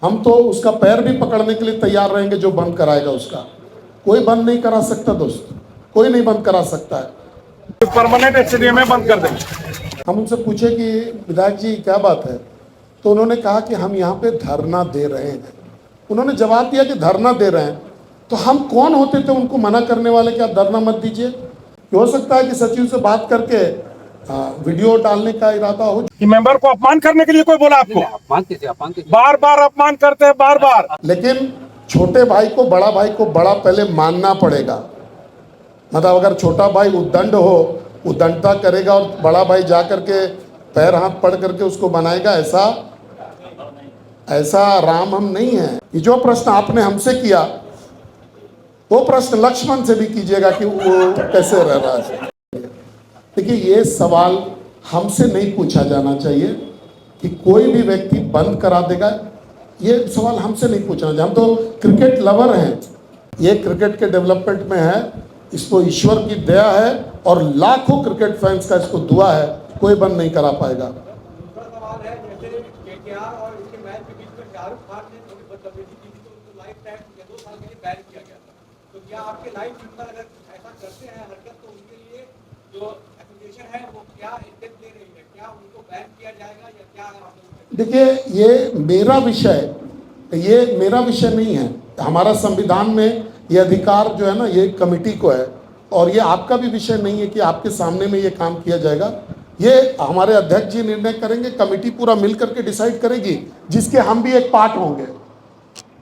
हम तो उसका पैर भी पकड़ने के लिए तैयार रहेंगे जो बंद कराएगा उसका। कोई बंद नहीं करा सकता दोस्त, कोई नहीं बंद करा सकता है। परमानेंट स्टेडियम में बंद कर देंगे। हम उनसे पूछे कि विधायक जी क्या बात है, तो उन्होंने कहा कि हम यहाँ पे धरना दे रहे हैं। उन्होंने जवाब दिया कि धरना दे रहे हैं, तो हम कौन होते थे उनको मना करने वाले कि आप धरना मत दीजिए। हो सकता है कि सचिव से बात करके वीडियो डालने का इरादा हो। कि मेंबर को अपमान करने के लिए कोई बोला आपको? बार बार अपमान करते हैं, बार बार। लेकिन छोटे भाई को बड़ा भाई को बड़ा पहले मानना पड़ेगा। मतलब अगर छोटा भाई उद्दंड हो, उद्दंडता करेगा और बड़ा भाई जा करके पैर हाथ पड़ करके उसको बनाएगा, ऐसा राम हम नहीं है। ये जो प्रश्न आपने हमसे किया वो प्रश्न लक्ष्मण से भी कीजिएगा कि वो कैसे रह रहा है। देखिए, ये सवाल हमसे नहीं पूछा जाना चाहिए कि कोई भी व्यक्ति बंद करा देगा। ये सवाल हमसे नहीं पूछना चाहिए। हम तो क्रिकेट लवर हैं, ये क्रिकेट के डेवलपमेंट में है, इसको ईश्वर की दया है और लाखों क्रिकेट फैंस का इसको दुआ है, कोई बंद नहीं करा पाएगा। तो क्या आपके लाइव मेंबर अगर ऐसा करते हैं हरकत, तो उनके लिए जो एप्लीकेशन है वो क्या स्टेप ले रही है, क्या उनको बैन किया जाएगा या क्या? देखिए, ये मेरा विषय नहीं है। हमारा संविधान में ये अधिकार जो है ना, ये कमेटी को है, और ये आपका भी विषय नहीं है कि आपके सामने में ये काम किया जाएगा। ये हमारे अध्यक्ष जी निर्णय करेंगे, कमेटी पूरा मिल करके डिसाइड करेगी, जिसके हम भी एक पार्ट होंगे,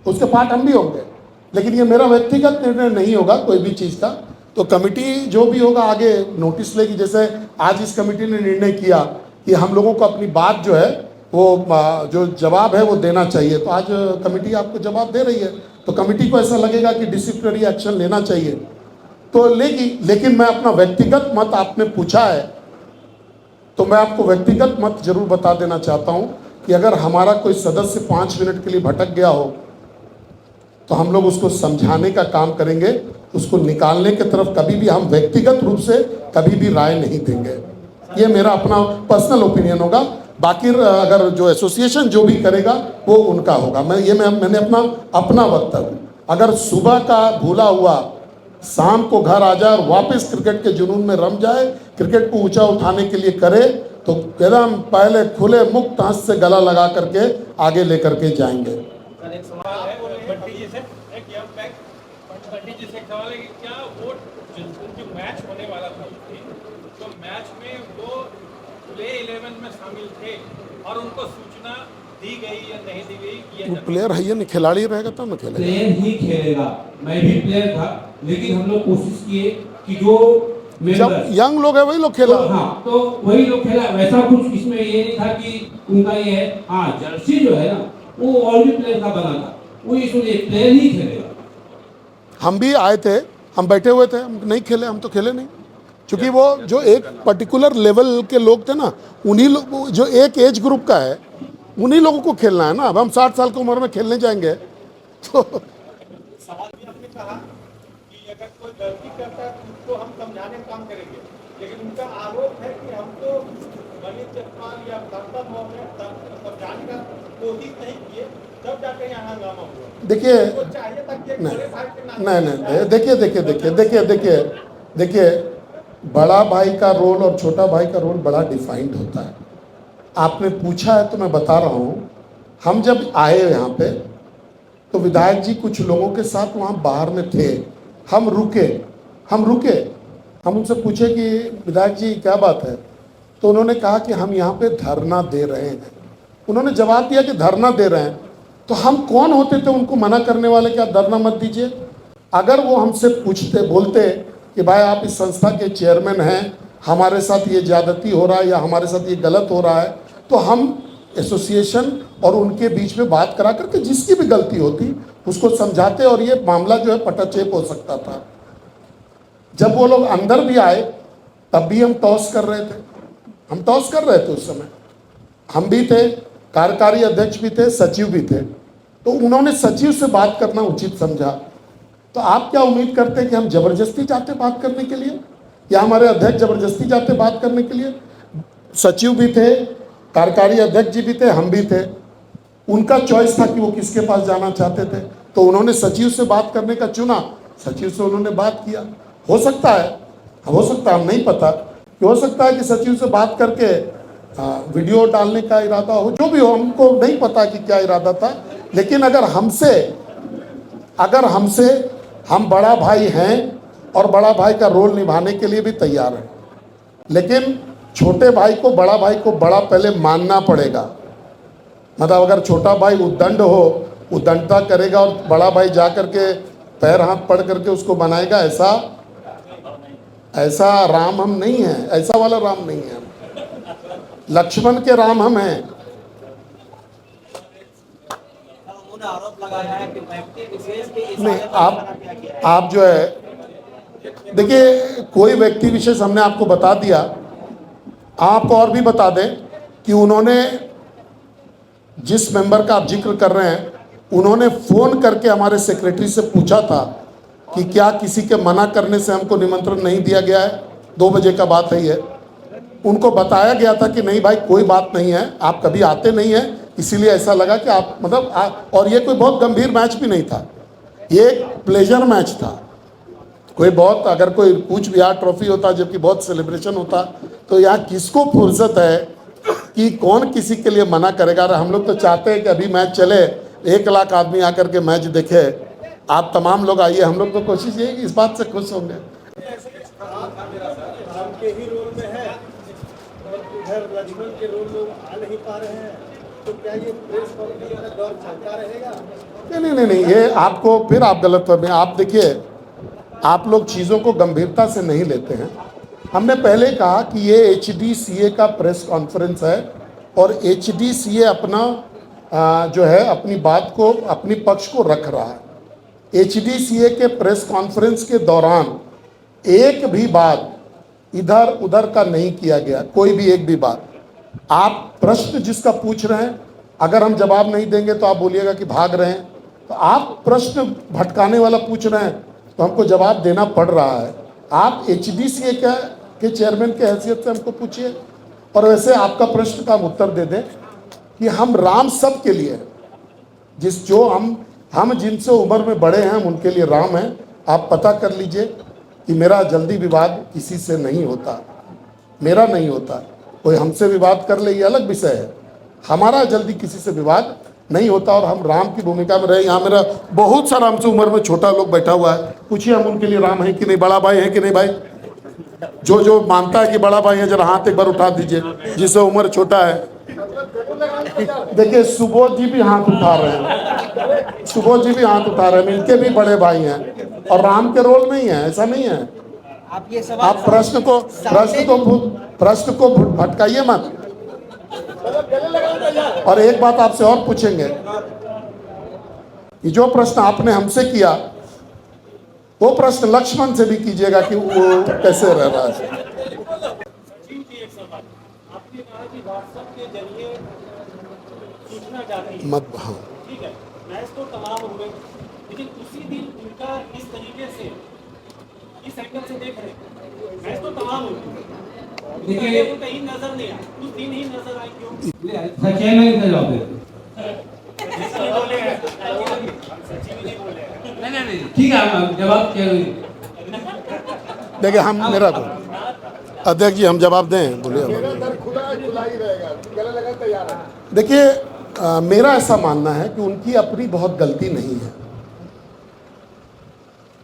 उसके पार्ट हम भी होंगे। लेकिन ये मेरा व्यक्तिगत निर्णय नहीं होगा कोई भी चीज़ का। तो कमेटी जो भी होगा आगे नोटिस लेगी। जैसे आज इस कमेटी ने निर्णय किया कि हम लोगों को अपनी बात जो है वो जो जवाब है वो देना चाहिए, तो आज कमेटी आपको जवाब दे रही है। तो कमेटी को ऐसा लगेगा कि डिसिप्लिनरी एक्शन लेना चाहिए तो लेगी। लेकिन मैं अपना व्यक्तिगत मत, आपने पूछा है तो मैं आपको व्यक्तिगत मत जरूर बता देना चाहता हूँ कि अगर हमारा कोई सदस्य 5 मिनट के लिए भटक गया हो तो हम लोग उसको समझाने का काम करेंगे। उसको निकालने की तरफ कभी भी हम व्यक्तिगत रूप से कभी भी राय नहीं देंगे। ये मेरा अपना पर्सनल ओपिनियन होगा। बाकी अगर जो एसोसिएशन जो भी करेगा वो उनका होगा। मैंने अपना वक्तव्य, अगर सुबह का भूला हुआ शाम को घर आ जाए और वापस क्रिकेट के जुनून में रम जाए, क्रिकेट को ऊंचा उठाने के लिए करे, तो एकदम पहले खुले मुक्त हाथ से गला लगा करके आगे लेकर के जाएंगे। एक सवाल है बंटी जी से, एक यंग बैक बंटी जी से एक सवाल है कि क्या वो जो मैच होने वाला था तो मैच में वो प्ले 11 में शामिल थे और उनको सूचना दी गई या नहीं दी गई? वो प्लेयर है, ये नहीं खिलाड़ी रहेगा तब ना खेलेगा। प्लेयर ही खेलेगा। मैं भी प्लेयर था, लेकिन हम लोग कोशिश किए कि जो जब यंग लोग है वही लोग खेला। तो हाँ, तो वही लोग खेला। वैसा कुछ इसमें ये नहीं था कि उनका ये है। हाँ, जर्सी जो है ना वो और भी प्लेयर का बना था, वो इसलिए प्लेयर ही खेलेगा। हम भी आए थे, हम बैठे हुए थे, हम नहीं खेले, हम तो खेले नहीं, क्योंकि वो जो एक पर्टिकुलर लेवल के लोग थे ना, उन्हीं लोग जो एक एज ग्रुप का है उन्हीं लोगों को खेलना है ना। अब हम 60 साल की उम्र में खेलने जाएंगे तो सवाल भी आपने कहा कि अगर कोई गलती करता है तो उसको हम समझाने का काम करेंगे, लेकिन उनका आरोप है कि हमको मनीष जसपाल या संसद भवन में समझाने का कोशिश नहीं किए, तब जाकर यहाँ हंगामा हुआ। देखिए, चाहिए था कि नहीं, देखिए, बड़ा भाई का रोल और छोटा भाई का रोल बड़ा डिफाइंड होता है। आपने पूछा है तो मैं बता रहा हूँ। हम जब आए यहाँ पे तो विधायक जी कुछ लोगों के साथ वहाँ बाहर में थे। हम रुके, हम उनसे पूछे कि विधायक जी क्या बात है, तो उन्होंने कहा कि हम यहाँ पे धरना दे रहे हैं। उन्होंने जवाब दिया कि धरना दे रहे हैं, तो हम कौन होते थे उनको मना करने वाले कि आप धरना मत दीजिए। अगर वो हमसे पूछते बोलते कि भाई आप इस संस्था के चेयरमैन हैं, हमारे साथ ये ज्यादती हो रहा है या हमारे साथ ये गलत हो रहा है, तो हम एसोसिएशन और उनके बीच में बात करा करके जिसकी भी गलती होती उसको समझाते और ये मामला जो है पटाचेप हो सकता था। जब वो लोग अंदर भी आए तब भी हम टॉस कर रहे थे, उस समय हम भी थे, कार्यकारी अध्यक्ष भी थे, सचिव भी थे। तो उन्होंने सचिव से बात करना उचित समझा। तो आप क्या उम्मीद करते हैं कि हम जबरदस्ती चाहते बात करने के लिए, या हमारे अध्यक्ष जबरदस्ती चाहते बात करने के लिए? सचिव भी थे, कार्यकारी अध्यक्ष जी भी थे, हम भी थे। उनका चॉइस था कि वो किसके पास जाना चाहते थे, तो उन्होंने सचिव से बात करने का चुना, सचिव से उन्होंने बात किया। हो सकता है हम नहीं पता कि हो सकता है कि सचिव से बात करके वीडियो डालने का इरादा हो, जो भी हो, हमको नहीं पता कि क्या इरादा था। लेकिन अगर हमसे हम बड़ा भाई हैं और बड़ा भाई का रोल निभाने के लिए भी तैयार हैं, लेकिन छोटे भाई को बड़ा पहले मानना पड़ेगा। मतलब अगर छोटा भाई उद्दंड हो, उद्दंडता करेगा और बड़ा भाई जा करके पैर हाथ पड़ करके उसको बनाएगा, ऐसा राम हम नहीं है, ऐसा वाला राम नहीं है। लक्ष्मण के राम हम हैं। आरोप लगाया है कि व्यक्ति विशेष के नहीं, आप जो है, देखिए, कोई व्यक्ति विशेष हमने आपको बता दिया। आप और भी बता दें कि उन्होंने जिस मेंबर का आप जिक्र कर रहे हैं, उन्होंने फोन करके हमारे सेक्रेटरी से पूछा था कि क्या किसी के मना करने से हमको निमंत्रण नहीं दिया गया है। 2 बजे का बात है ये। उनको बताया गया था कि नहीं भाई, कोई बात नहीं है, आप कभी आते नहीं हैं, इसीलिए ऐसा लगा कि आप मतलब और ये कोई बहुत गंभीर मैच भी नहीं था, ये एक प्लेजर मैच था। कोई बहुत, अगर कोई कूच बिहार ट्रॉफी होता जबकि बहुत सेलिब्रेशन होता, तो यहाँ किसको फुर्सत है कि कौन किसी के लिए मना करेगा। और हम लोग तो चाहते हैं कि अभी मैच चले, 1 लाख आदमी आकर के मैच देखे, आप तमाम लोग आइए। हम लोग तो कोशिश ये कि इस बात से खुश होंगे। के ही रोल में है और इधर लक्ष्मण के रोल में आ नहीं पा रहे हैं, तो क्या ये प्रेस कॉन्फ्रेंस का दौर चलता रहेगा? नहीं, ये आपको फिर आप गलत फहमी। आप देखिए, आप लोग चीज़ों को गंभीरता से नहीं लेते हैं। हमने पहले कहा कि ये HDCA का प्रेस कॉन्फ्रेंस है और HDCA अपना जो है अपनी बात को, अपनी पक्ष को रख रहा है। HDCA के प्रेस कॉन्फ्रेंस के दौरान एक भी बात इधर उधर का नहीं किया गया, कोई भी एक भी बात। आप प्रश्न जिसका पूछ रहे हैं, अगर हम जवाब नहीं देंगे तो आप बोलिएगा कि भाग रहे हैं। तो आप प्रश्न भटकाने वाला पूछ रहे हैं तो हमको जवाब देना पड़ रहा है। आप HDCA के चेयरमैन के हैसियत से हमको पूछिए, और वैसे आपका प्रश्न का हम उत्तर दे दें कि हम राम सब के लिए, हम जिनसे उम्र में बड़े हैं हम उनके लिए राम हैं। आप पता कर लीजिए कि मेरा जल्दी विवाद किसी से नहीं होता, मेरा नहीं होता। कोई हमसे विवाद कर ले ये अलग विषय है, हमारा जल्दी किसी से विवाद नहीं होता और हम राम की भूमिका में रहे। यहाँ मेरा बहुत सारा हमसे उम्र में छोटा लोग बैठा हुआ है, पूछिए हम उनके लिए राम है कि नहीं, बड़ा भाई है कि नहीं। भाई जो मानता है कि बड़ा भाई है, जरा हाथ एक बार उठा दीजिए, जिससे उम्र छोटा है। देखिए, सुबोध जी भी हाथ उठा रहे हैं, सुबोध जी भी हाथ उठा रहे हैं, इनके भी बड़े भाई हैं और राम के रोल में ही है, ऐसा नहीं है। आप प्रश्न को भटकाइए मत। और एक बात आपसे और पूछेंगे कि जो प्रश्न आपने हमसे किया वो प्रश्न लक्ष्मण से भी कीजिएगा कि वो कैसे रह रहा है। आपने कहा कि व्हाट्सएप के जरिए सूचना जाती है, मत हाँ, ठीक है, मैच तो तमाम हुए, लेकिन उसी दिन उनका इस तरीके से, इस एंगल से देख रहे हैं, मैच तो तमाम हुए, देखिए, वो कहीं नजर नहीं आया, उस दिन ही नजर आई। क्यों सचिन नहीं जवाब देते। बोले हैं, सचिव नहीं बोले हैं। नहीं, ठीक है, हम जवाब क्या। देखिए, हम मेरा तो अध्यक्ष जी हम जवाब दें, बोलिए। देखिए, मेरा ऐसा मानना है कि उनकी अपनी बहुत गलती नहीं है।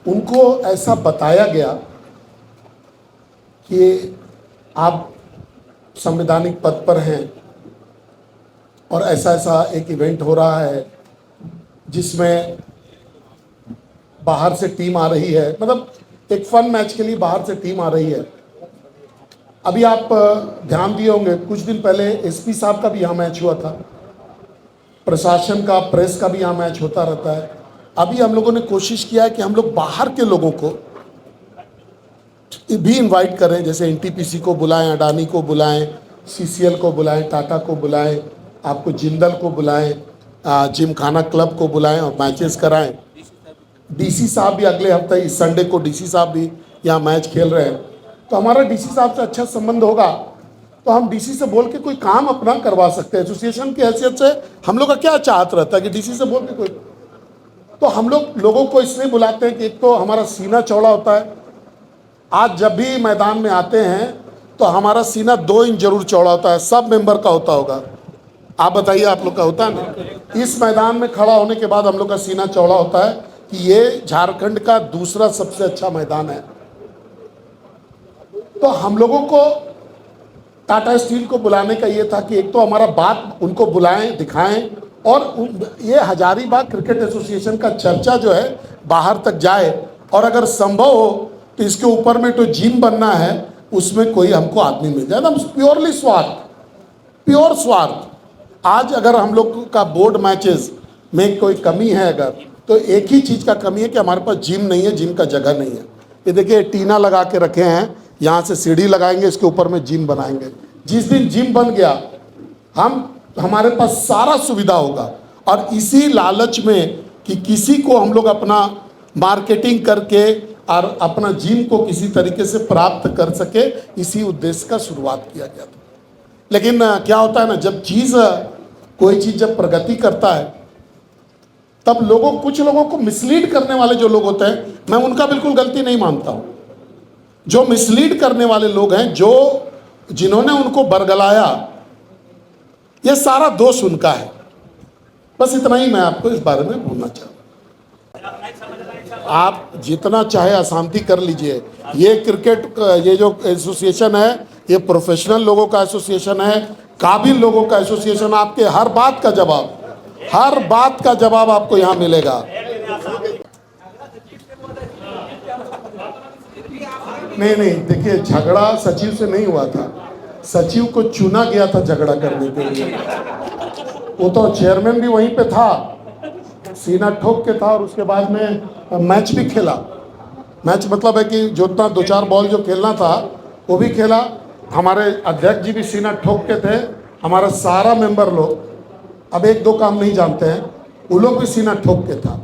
उनको ऐसा बताया गया कि आप संवैधानिक पद पर हैं और ऐसा ऐसा एक इवेंट हो रहा है जिसमें बाहर से टीम आ रही है, मतलब एक फन मैच के लिए बाहर से टीम आ रही है। अभी आप ध्यान दिए होंगे, कुछ दिन पहले एसपी साहब का भी यहाँ मैच हुआ था, प्रशासन का, प्रेस का भी यहाँ मैच होता रहता है। अभी हम लोगों ने कोशिश किया है कि हम लोग बाहर के लोगों को भी इनवाइट करें, जैसे एनटीपीसी को बुलाएं, अडानी को बुलाएं, सीसीएल को बुलाएं, टाटा को बुलाएं, आपको जिंदल को बुलाएं, जिमखाना क्लब को बुलाएं और मैचेस कराएं। डीसी साहब भी अगले हफ्ते, इस संडे को डीसी साहब भी यहाँ मैच खेल रहे हैं, तो हमारा डीसी साहब से अच्छा संबंध होगा तो हम डीसी से बोल के कोई काम अपना करवा सकते हैं। एसोसिएशन की हैसियत से हम लोग का क्या चाहत रहता है कि डीसी से बोल के कोई, तो हम लोगों को इसलिए बुलाते हैं कि एक तो हमारा सीना चौड़ा होता है। आज जब भी मैदान में आते हैं तो हमारा सीना 2 इंच जरूर चौड़ा होता है, सब मेंबर का होता होगा। आप बताइए, आप लोग का होता है ना? इस मैदान में खड़ा होने के बाद हम लोग का सीना चौड़ा होता है कि ये झारखंड का दूसरा सबसे अच्छा मैदान है। तो हम लोगों को टाटा स्टील को बुलाने का ये था कि एक तो हमारा बात उनको बुलाएं, दिखाएं, और ये हजारीबाग क्रिकेट एसोसिएशन का चर्चा जो है बाहर तक जाए, और अगर संभव हो तो इसके ऊपर में तो जिम बनना है, उसमें कोई हमको आदमी मिल जाए। हम प्योरली प्योर स्वार्थ। आज अगर हम लोग का बोर्ड मैचेस में कोई कमी है अगर, तो एक ही चीज़ का कमी है कि हमारे पास जिम नहीं है, जिम का जगह नहीं है। ये देखिए टीना लगा के रखे हैं, यहाँ से सीढ़ी लगाएंगे, इसके ऊपर में जिम बनाएंगे। जिस दिन जिम बन गया हमारे पास सारा सुविधा होगा। और इसी लालच में कि किसी को हम लोग अपना मार्केटिंग करके और अपना जिम को किसी तरीके से प्राप्त कर सके, इसी उद्देश्य का शुरुआत किया गया था। लेकिन क्या होता है ना, जब कोई चीज़ जब प्रगति करता है तब कुछ लोगों को मिसलीड करने वाले जो लोग होते हैं, मैं उनका बिल्कुल गलती नहीं मानता हूँ। जो मिसलीड करने वाले लोग हैं, जिन्होंने उनको बरगलाया, ये सारा दोष उनका है। बस इतना ही मैं आपको इस बारे में बोलना चाहूँ। आप जितना चाहे अशांति कर लीजिए। ये क्रिकेट ये जो एसोसिएशन है, ये प्रोफेशनल लोगों का एसोसिएशन है, काबिल लोगों का एसोसिएशन। आपके हर बात का जवाब आपको यहाँ मिलेगा। नहीं, देखिए झगड़ा सचिव से नहीं हुआ था, सचिव को चुना गया था झगड़ा करने के लिए। वो तो चेयरमैन भी वहीं पे था, सीना ठोक के था, और उसके बाद में मैच भी खेला। मैच मतलब है कि जो 2-4 बॉल जो खेलना था वो भी खेला। हमारे अध्यक्ष जी भी सीना ठोक के थे, हमारा सारा मेंबर लोग, अब 1-2 काम नहीं जानते हैं, वो लोग भी सीना ठोक के था।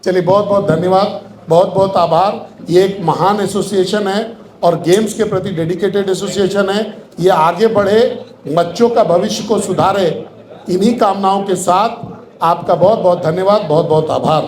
चलिए, बहुत बहुत धन्यवाद, बहुत बहुत आभार। ये एक महान एसोसिएशन है और गेम्स के प्रति डेडिकेटेड एसोसिएशन है। ये आगे बढ़े, बच्चों का भविष्य को सुधारे, इन्हीं कामनाओं के साथ आपका बहुत बहुत धन्यवाद, बहुत बहुत आभार।